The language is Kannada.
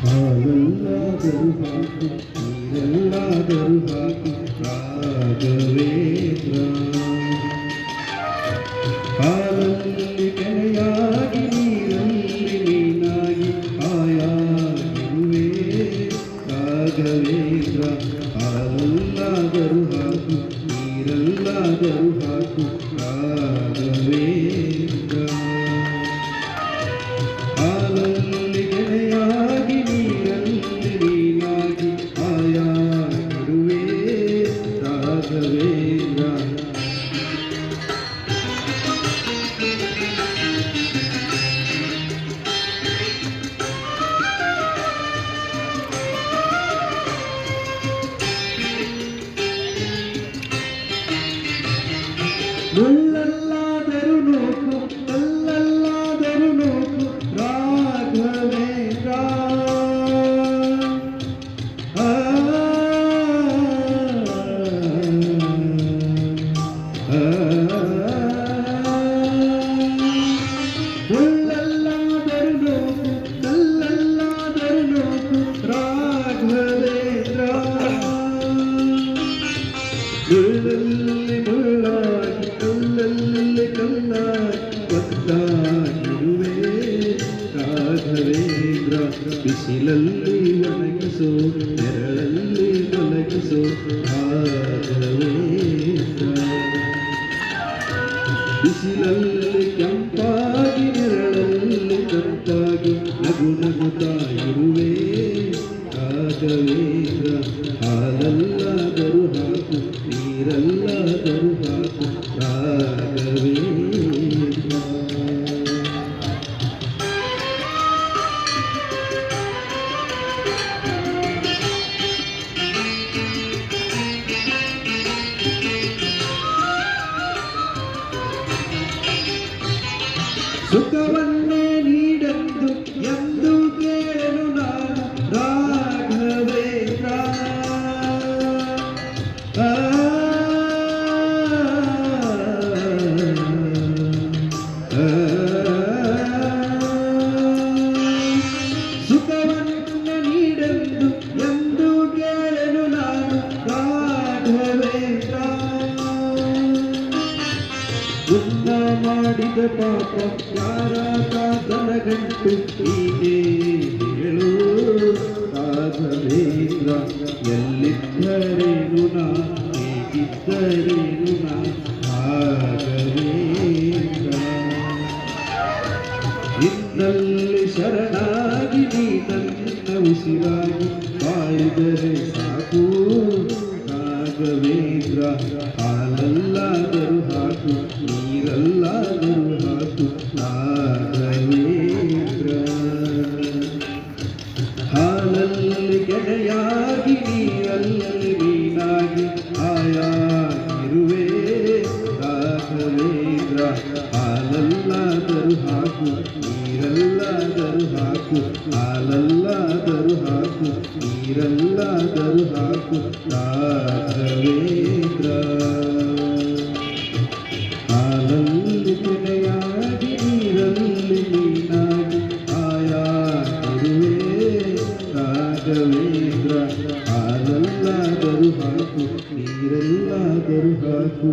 ಹಾಲಲ್ಲಾದರೂ ಹಾಕು ನೀರೆಲ್ಲಾದರೂ ಹಾಕು ರಾಘವೇಂದ್ರ. ಹಾಲಲ್ಲಿ ಕೆನೆಯಾಗಿ ನೀರಲ್ಲಿ ನೀನಾಗಿ ಹಾಯಾಗಿರುವೆ ರಾಘವೇಂದ್ರ. ಹಾಲಲ್ಲಾದರೂ ಹಾಕು ನೀರೆಲ್ಲಾದರೂ ಹಾಕು ರಾಘವೇಂದ್ರ. ಹಾಲಲ್ಲಿ ಕೆನೆಯಾಗಿ ನೀರಲ್ಲಿ ನೀನಾಗಿ ಹಾಯಾಗಿರುವೆ ರಾಘವೇಂದ್ರ. ಮುಳ್ಳಲ್ಲಾದರೂ ನೋಕು ಕಲ್ಲಲ್ಲಾದರೂ ನೋಕು ರಾಘವೇಂದ್ರ. ಮುಳ್ಳಲ್ಲಾದರೂ ನೋಕು ಕಲ್ಲಲ್ಲಾದರೂ ನೋಕು ರಾಘವೇಂದ್ರ. ಮುಳ್ಳಲ್ಲಿ ಮುಳ್ಳಾಗಿ ಕಲ್ಲಲ್ಲಿ ಕಲ್ಲಾಗಿ ಒಂದಾಗಿರುವೆ ರಾಘವೇಂದ್ರ. ಬಿಸಿಲಲ್ಲಿ ಒಣಗಿಸೋ ನೆರಳಲ್ಲಿ ತೊಲಗಿಸೋ ರಾಘವೇಂದ್ರ. ಬಿಸಿಲಲ್ಲಿ ಕೆಂಪಾಗಿ ನೆರಳಲ್ಲಿ ತಂಪಾಗಿ ನಗು ನಗುತ್ತಾ ಇರುವೆ ರಾಘವೇಂದ್ರ. ಹಾಲಲ್ಲಾದರೂ ಹಾಕು ನೀರಲ್ಲಾದರೂ ಹಾಕು ರಾಘವೇಂದ್ರ. ಸುಖವನ್ನೇ ನೀಡೆಂದು ಎಂದು ಕೇಳಲು ನಾನು ರಾಘವೇಂದ್ರ. ಸುಖವನ್ನು ನೀಡೆಂದು ಎಂದು ಕೇಳಲು ನಾನು ರಾಘವೇಂದ್ರ. ಪುಣ್ಯ ಮಾಡಿದ ಪಾಪ ಯಾರ ಕಾತನ ಗಂಟು ಹೀಗೆ ಹೇಳು ರಾಘವೇಂದ್ರ. ಎಲ್ಲಿದ್ದರೇನು ನಾ ಹೇಗಿದ್ದರೇನು ನಾ ರಾಘವೇಂದ್ರ. ನಿನ್ನಲ್ಲಿ ಶರಣಾಗಿ ನೀ ನನ್ನ ಉಸಿರಾಗಿ ಕಾಯಿದರೆ ಸಾಕು ರಾಘವೇಂದ್ರ. ಹಾಲಲ್ಲಾದರೂ ಹಾಕು ನೀರಲ್ಲಾದರೂ ಹಾಕು ರಾಘವೇಂದ್ರ. ಹಾಲಲ್ಲಿ ಕೆನೆಯಾಗಿ ನೀರಲ್ಲಿ ನೀನಾಗಿ ಹಾಯಾಗಿರುವೆ ರಾಘವೇಂದ್ರ. ಹಾಲಲ್ಲಾದರೂ ಹಾಕು ನೀರಲ್ಲಾದರೂ ಹಾಕು ಹಾಲಲ್ಲಾದರೂ ಹಾಕು ನೀರಲ್ಲಾದರೂ ಹಾಕು ರಾಘವೇಂದ್ರ. ಹಾಲಲ್ಲಿ ಕೆನೆಯಾಗಿ ನೀರಲ್ಲಿ ನೀನಾಗಿ ಹಾಯಾಗಿರುವೆ ರಾಘವೇಂದ್ರ. ಹಾಲಲ್ಲಾದರೂ ಹಾಕು ನೀರಲ್ಲಾದರೂ ಹಾಕು